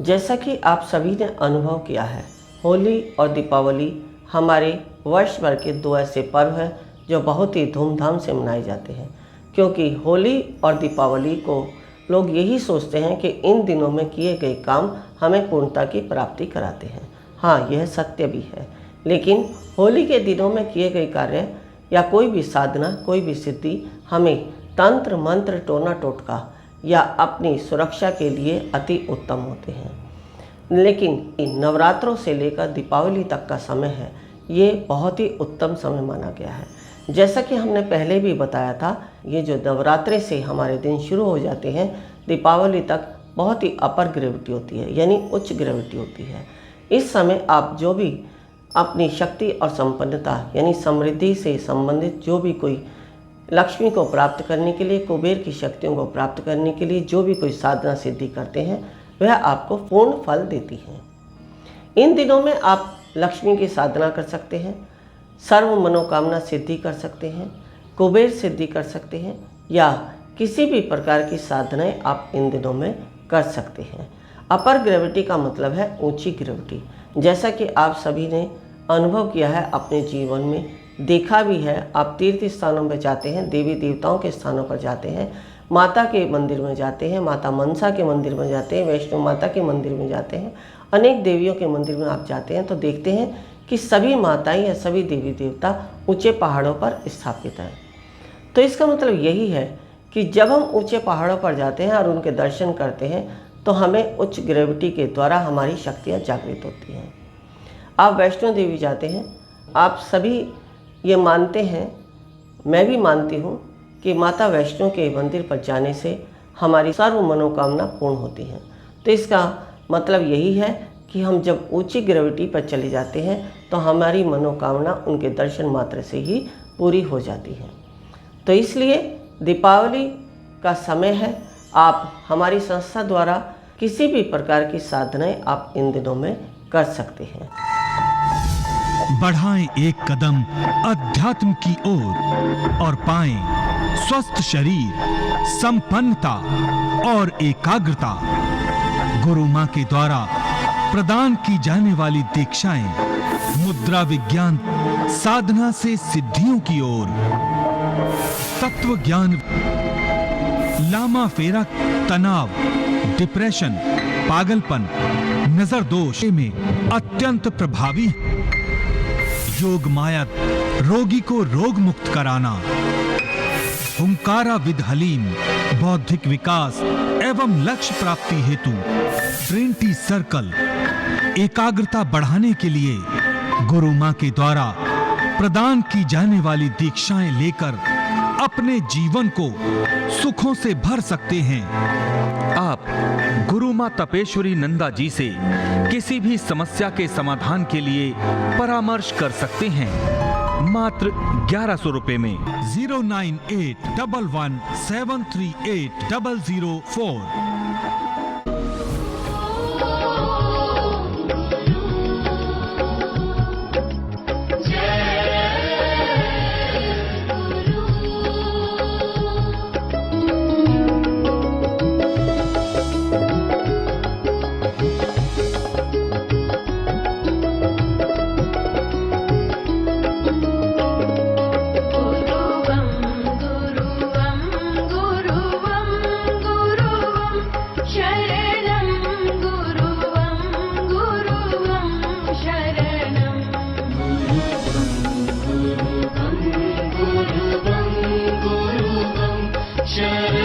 जैसा कि आप सभी ने अनुभव किया है, होली और दीपावली हमारे वर्ष भर के दो ऐसे पर्व हैं जो बहुत ही धूमधाम से मनाए जाते हैं, क्योंकि होली और दीपावली को लोग यही सोचते हैं कि इन दिनों में किए गए काम हमें पूर्णता की प्राप्ति कराते हैं। हाँ, यह सत्य भी है, लेकिन होली के दिनों में किए गए कार्य या कोई भी साधना, कोई भी सिद्धि हमें तंत्र मंत्र टोना टोटका या अपनी सुरक्षा के लिए अति उत्तम होते हैं। लेकिन नवरात्रों से लेकर दीपावली तक का समय है, ये बहुत ही उत्तम समय माना गया है। जैसा कि हमने पहले भी बताया था, ये जो नवरात्रे से हमारे दिन शुरू हो जाते हैं, दीपावली तक बहुत ही अपर ग्रेविटी होती है, यानी उच्च ग्रेविटी होती है। इस समय आप जो भी अपनी शक्ति और संपन्नता यानी समृद्धि से संबंधित जो भी कोई लक्ष्मी को प्राप्त करने के लिए, कुबेर की शक्तियों को प्राप्त करने के लिए जो भी कोई साधना सिद्धि करते हैं, वह आपको पूर्ण फल देती हैं। इन दिनों में आप लक्ष्मी की साधना कर सकते हैं, सर्व मनोकामना सिद्धि कर सकते हैं, कुबेर सिद्धि कर सकते हैं, या किसी भी प्रकार की साधनाएं आप इन दिनों में कर सकते हैं। अपर ग्रेविटी का मतलब है ऊंची ग्रेविटी। जैसा कि आप सभी ने अनुभव किया है, अपने जीवन में देखा भी है, आप तीर्थ स्थानों पर जाते हैं, देवी देवताओं के स्थानों पर जाते हैं, माता के मंदिर में जाते हैं, माता मनसा के मंदिर में जाते हैं, वैष्णो माता के मंदिर में जाते हैं, अनेक देवियों के मंदिर में आप जाते हैं तो देखते हैं कि सभी माताएं या सभी देवी देवता ऊंचे पहाड़ों पर स्थापित हैं। तो इसका मतलब यही है कि जब हम ऊंचे पहाड़ों पर जाते हैं और उनके दर्शन करते हैं तो हमें उच्च ग्रेविटी के द्वारा हमारी शक्तियाँ जागृत होती हैं। आप वैष्णो देवी जाते हैं, आप सभी ये मानते हैं, मैं भी मानती हूँ कि माता वैष्णो के मंदिर पर जाने से हमारी सर्व मनोकामना पूर्ण होती हैं। तो इसका मतलब यही है कि हम जब ऊंची ग्रेविटी पर चले जाते हैं तो हमारी मनोकामना उनके दर्शन मात्र से ही पूरी हो जाती है। तो इसलिए दीपावली का समय है, आप हमारी संस्था द्वारा किसी भी प्रकार की साधनाएं आप इन दिनों में कर सकते हैं। बढ़ाएं एक कदम अध्यात्म की ओर और पाएं स्वस्थ शरीर, संपन्नता और एकाग्रता। गुरु मां के द्वारा प्रदान की जाने वाली दीक्षाएं मुद्रा विज्ञान साधना से सिद्धियों की ओर, तत्व ज्ञान, लामा फेरा, तनाव, डिप्रेशन, पागलपन, नजर दोष में अत्यंत प्रभावी। योग माया रोगी को रोग मुक्त कराना, हुंकारा विद हलीम बौद्धिक विकास एवं लक्ष्य प्राप्ति हेतु ट्रिनिटी सर्कल, एकाग्रता बढ़ाने के लिए गुरु मां के द्वारा प्रदान की जाने वाली दीक्षाएं लेकर अपने जीवन को सुखों से भर सकते हैं। आप गुरु मां तपेश्वरी नंदा जी से किसी भी समस्या के समाधान के लिए परामर्श कर सकते हैं, मात्र 1100 रुपए में। 09811738004। शरणं